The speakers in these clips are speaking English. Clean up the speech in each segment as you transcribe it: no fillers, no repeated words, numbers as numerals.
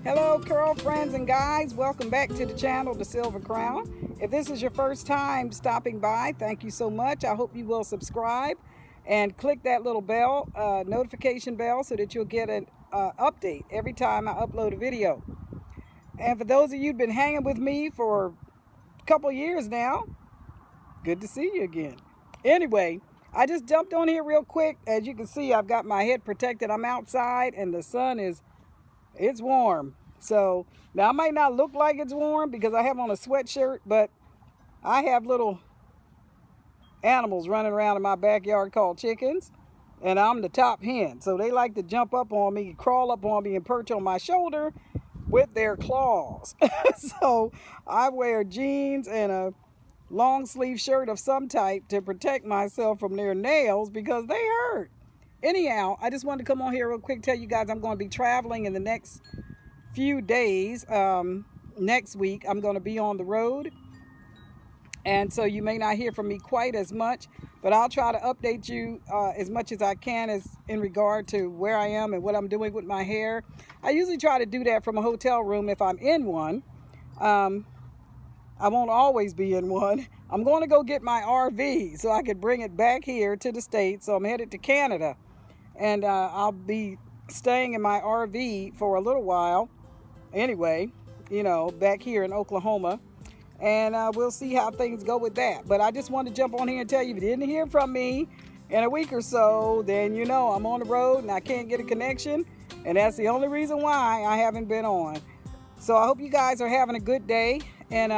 Hello girlfriends and guys, welcome back to the channel, The Silver Crown. If this is your first time stopping by, thank you so much. I hope you will subscribe and click that little bell, notification bell, so that you'll get an update every time I upload a video. And for those of you who've been hanging with me for a couple years now, good to see you again. Anyway, I just jumped on here real quick. As you can see, I've got my head protected. I'm outside and the sun it's warm. So now I might not look like it's warm because I have on a sweatshirt, but I have little animals running around in my backyard called chickens, and I'm the top hen. So they like to jump up on me, crawl up on me, and perch on my shoulder with their claws. So I wear jeans and a long sleeve shirt of some type to protect myself from their nails because they hurt. Anyhow, I just wanted to come on here real quick, tell you guys I'm going to be traveling in the next few days. Next week I'm going to be on the road, and so you may not hear from me quite as much, but I'll try to update you as much as I can as in regard to where I am and what I'm doing with my hair. I usually try to do that from a hotel room if I'm in one. I won't always be in one. I'm going to go get my RV so I could bring it back here to the States. So I'm headed to Canada, and I'll be staying in my RV for a little while anyway, back here in Oklahoma, and we'll see how things go with that. But I just wanted to jump on here and tell you, if you didn't hear from me in a week or so, then I'm on the road and I can't get a connection, and that's the only reason why I haven't been on. So I hope you guys are having a good day, and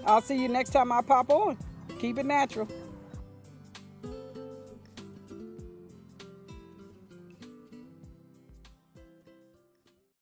I'll see you next time I pop on. Keep it natural.